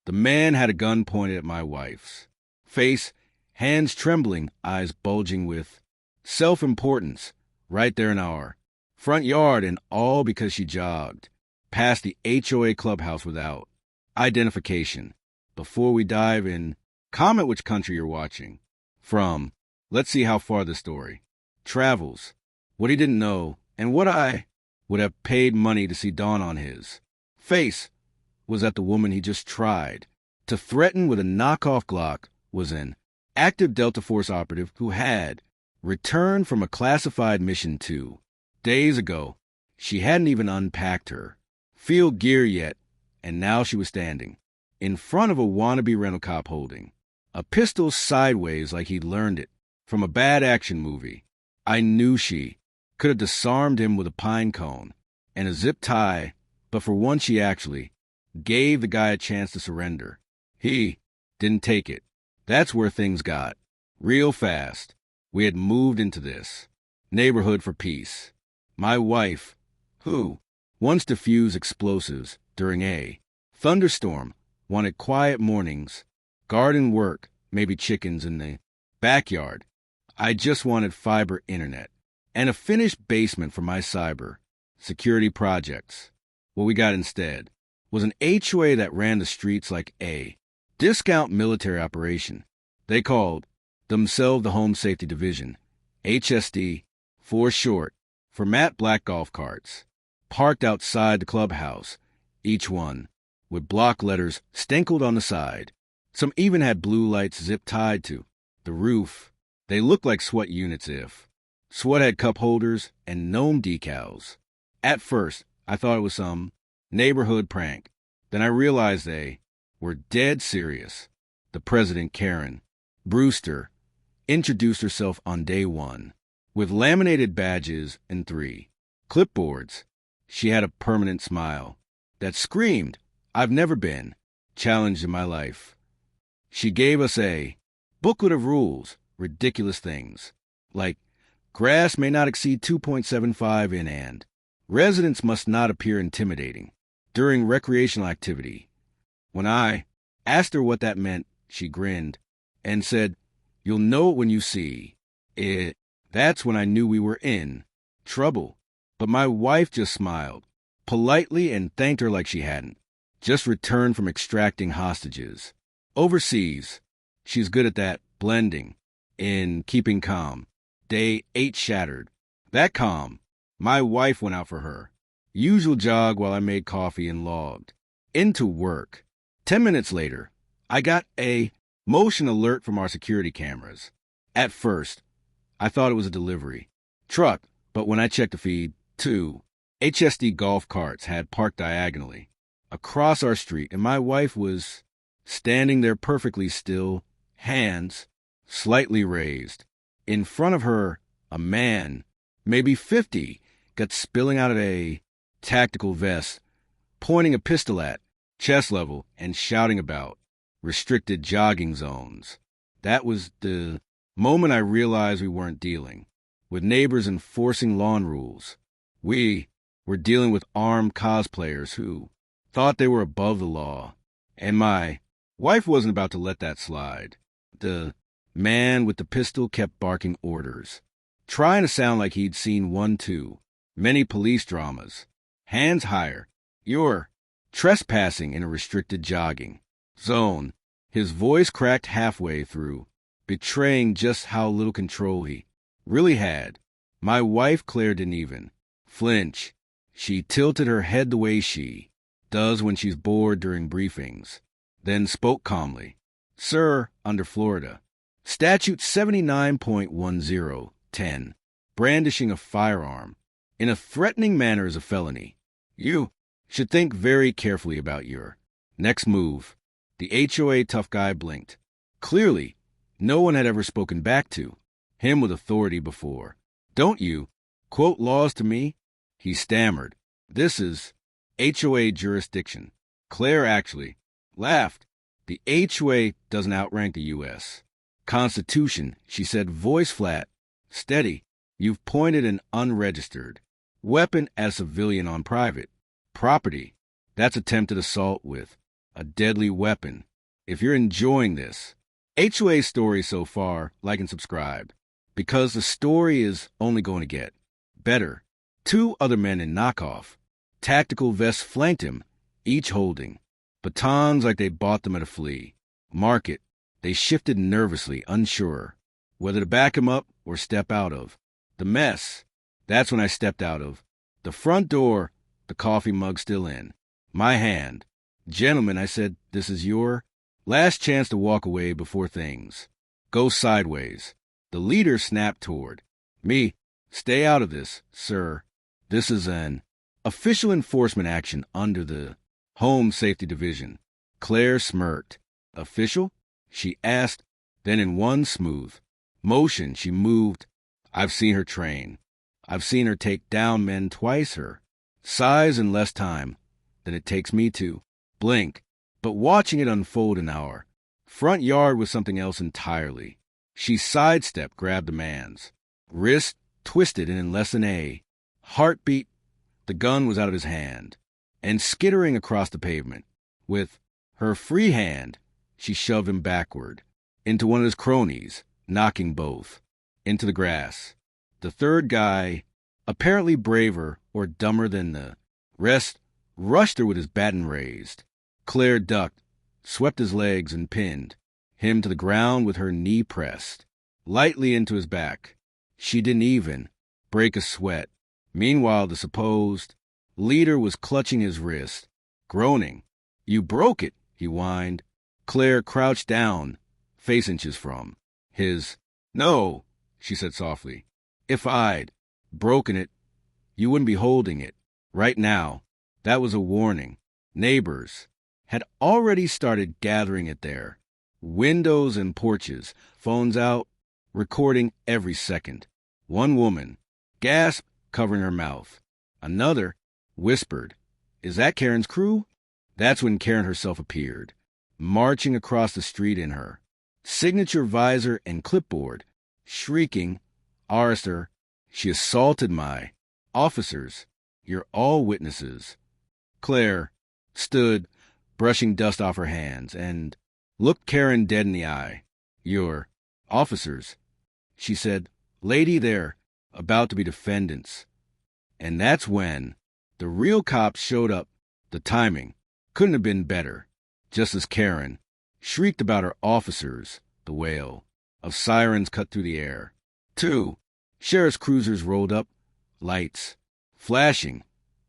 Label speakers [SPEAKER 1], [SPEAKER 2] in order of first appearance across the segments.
[SPEAKER 1] The man had a gun pointed at my wife's face, hands trembling, eyes bulging with self-importance, right there in our front yard, and all because she jogged past the HOA clubhouse without identification. Before we dive in, comment which country you're watching from. Let's see how far the story travels, what he didn't know, and what I would have paid money to see dawn on his face was that the woman he just tried to threaten with a knockoff Glock was an active Delta Force operative who had returned from a classified mission 2 days ago. She hadn't even unpacked her field gear yet, and now she was standing in front of a wannabe rental cop holding a pistol sideways like he'd learned it from a bad action movie. I knew she could have disarmed him with a pine cone and a zip tie, but for once she actually gave the guy a chance to surrender. He didn't take it. That's where things got real fast. We had moved into this neighborhood for peace. My wife, who once diffused explosives during a thunderstorm, wanted quiet mornings, garden work, maybe chickens in the backyard. I just wanted fiber internet and a finished basement for my cyber security projects. What we got instead was an HOA that ran the streets like a discount military operation. They called themselves the Home Safety Division, HSD for short, for matte black golf carts, parked outside the clubhouse, each one with block letters stenkled on the side. Some even had blue lights zip-tied to the roof. They looked like SWAT units if SWAT had cup holders and gnome decals. At first, I thought it was some neighborhood prank. Then I realized they were dead serious. The president, Karen Brewster, introduced herself on day one with laminated badges and 3 clipboards. She had a permanent smile that screamed, "I've never been challenged in my life." She gave us a booklet of rules, ridiculous things, like grass may not exceed 2.75 in and residents must not appear intimidating during recreational activity. When I asked her what that meant, she grinned and said, "You'll know it when you see it." That's when I knew we were in trouble. But my wife just smiled politely and thanked her like she hadn't just returned from extracting hostages overseas. She's good at that, blending in, keeping calm. Day 8 shattered. That calm. My wife went out for her usual jog while I made coffee and logged into work. 10 minutes later, I got a motion alert from our security cameras. At first, I thought it was a delivery truck, but when I checked the feed, 2 HSD golf carts had parked diagonally across our street, and my wife was standing there perfectly still, hands slightly raised. In front of her, a man, maybe 50, got spilling out of a tactical vest, pointing a pistol at chest level and shouting about restricted jogging zones. That was the moment I realized we weren't dealing with neighbors enforcing lawn rules. We were dealing with armed cosplayers who thought they were above the law, and my wife wasn't about to let that slide. The man with the pistol kept barking orders, trying to sound like he'd seen one too many police dramas. Hands higher. You're trespassing in a restricted jogging zone. His voice cracked halfway through, betraying just how little control he really had. My wife, Claire, didn't even flinch. She tilted her head the way she does when she's bored during briefings, then spoke calmly. "Sir, under Florida Statute 79.1010, brandishing a firearm in a threatening manner is a felony. You should think very carefully about your next move." The HOA tough guy blinked. Clearly, no one had ever spoken back to him with authority before. "Don't you quote laws to me?" he stammered. "This is HOA jurisdiction." Claire actually laughed. "The HOA doesn't outrank the U.S. Constitution," she said, voice flat, steady. "You've pointed an unregistered weapon at a civilian on private property. That's attempted assault with a deadly weapon. If you're enjoying this HOA story so far, like and subscribe, because the story is only going to get better. 2 other men in knockoff tactical vests flanked him, each holding batons like they bought them at a flea market. They shifted nervously, unsure whether to back him up or step out of the mess. That's when I stepped out of the front door, the coffee mug still in my hand. Gentlemen, I said, this is your last chance to walk away before things go sideways. The leader snapped toward me. Stay out of this, sir. This is an official enforcement action under the Home Safety Division. Claire smirked. Official? She asked. Then in one smooth motion, she moved. I've seen her train. I've seen her take down men twice her size in less time than it takes me to blink. But watching it unfold in our front yard was something else entirely. She sidestepped, grabbed a man's wrist, twisted, and in less than a heartbeat, the gun was out of his hand and skittering across the pavement. With her free hand, she shoved him backward into one of his cronies, knocking both into the grass. The third guy, apparently braver or dumber than the rest, rushed her with his baton raised. Claire ducked, swept his legs, and pinned him to the ground with her knee pressed lightly into his back. She didn't even break a sweat. Meanwhile, the supposed leader was clutching his wrist, groaning. You broke it, he whined. Claire crouched down, face inches from his. No, she said softly. If I'd broken it, you wouldn't be holding it right now. That was a warning. Neighbors had already started gathering at their windows and porches, phones out, recording every second. One woman gasped, covering her mouth. Another whispered, "Is that Karen's crew?" That's when Karen herself appeared, marching across the street in her signature visor and clipboard, shrieking, "Arrester, she assaulted my officers. You're all witnesses." Claire stood, brushing dust off her hands, and looked Karen dead in the eye. "Your officers," she said. "Lady, they're about to be defendants." And that's when the real cops showed up. The timing couldn't have been better. Just as Karen shrieked about her officers, the wail of sirens cut through the air. 2 sheriff's cruisers rolled up, lights flashing,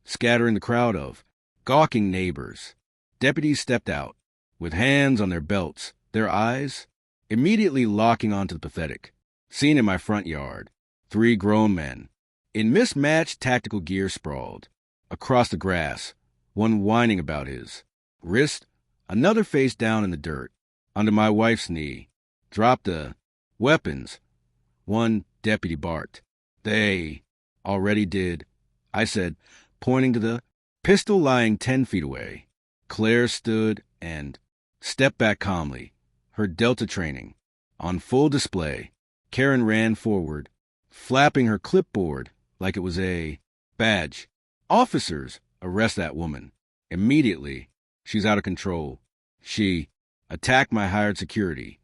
[SPEAKER 1] scattering the crowd of gawking neighbors. Deputies stepped out, with hands on their belts, their eyes immediately locking onto the pathetic scene in my front yard. 3 grown men in mismatched tactical gear sprawled across the grass, one whining about his wrist, another face down in the dirt under my wife's knee. "Drop the weapons," one deputy barked. "They already did," I said, pointing to the pistol lying 10 feet away. Claire stood and stepped back calmly, her Delta training on full display. Karen ran forward, flapping her clipboard like it was a badge. "Officers, arrest that woman immediately. She's out of control. She attacked my hired security."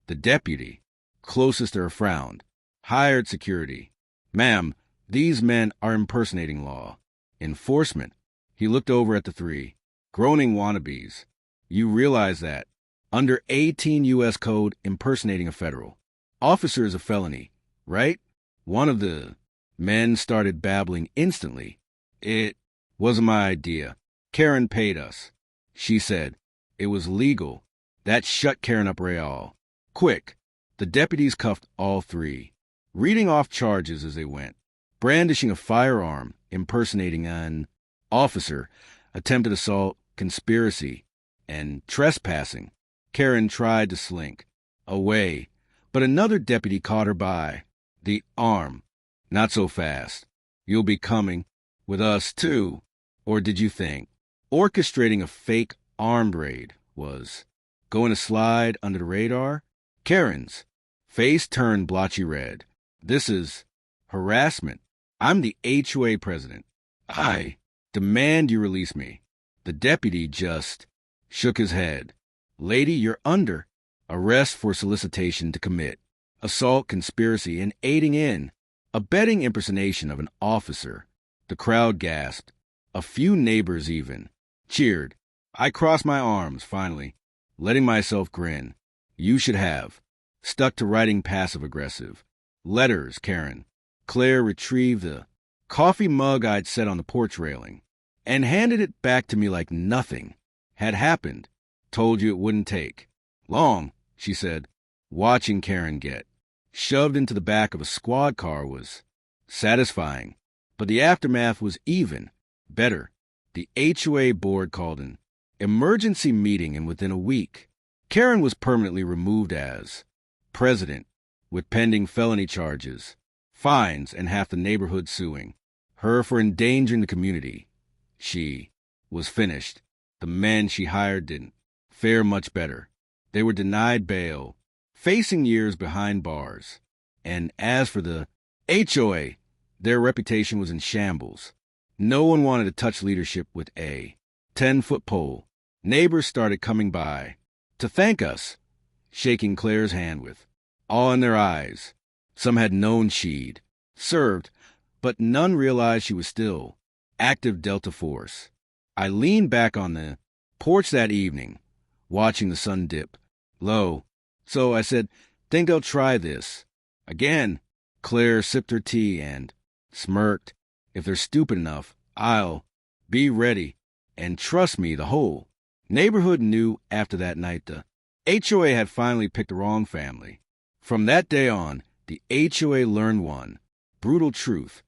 [SPEAKER 1] The deputy, closest to her, frowned. "Hired security. Ma'am, these men are impersonating law enforcement." He looked over at the 3 groaning wannabes. "You realize that under 18 U.S. Code, impersonating a federal officer is a felony, right?" One of the men started babbling instantly. "It wasn't my idea. Karen paid us," she said. "It was legal." That shut Karen up real quick. The deputies cuffed all 3, reading off charges as they went. Brandishing a firearm, impersonating an officer, attempted assault, conspiracy, and trespassing. Karen tried to slink away, but another deputy caught her by the arm. "Not so fast. You'll be coming with us, too." Or did you think orchestrating a fake armed raid was going to slide under the radar? Karen's face turned blotchy red. "This is harassment. I'm the HOA president. I demand you release me." The deputy just shook his head. Lady, you're under arrest for solicitation to commit assault, conspiracy, and aiding in abetting impersonation of an officer. The crowd gasped. A few neighbors even cheered. I crossed my arms, finally, letting myself grin. You should have. Stuck to writing passive-aggressive. Letters, Karen. Claire retrieved the coffee mug I'd set on the porch railing and handed it back to me like nothing had happened. Told you it wouldn't take long, she said. Watching Karen get shoved into the back of a squad car was satisfying, but the aftermath was even better. The HOA board called an emergency meeting, and within a week, Karen was permanently removed as president, with pending felony charges, fines, and half the neighborhood suing her for endangering the community. She was finished. The men she hired didn't fare much better. They were denied bail, facing years behind bars. And as for the HOA, their reputation was in shambles. No one wanted to touch leadership with a 10-foot pole. Neighbors started coming by to thank us, shaking Claire's hand with awe in their eyes. Some had known she'd served, but none realized she was still active Delta Force. I leaned back on the porch that evening, watching the sun dip low. So I said, think they'll try this again. Claire sipped her tea and smirked. If they're stupid enough, I'll be ready. And trust me, the whole neighborhood knew after that night the HOA had finally picked the wrong family. From that day on, the HOA learned one brutal truth.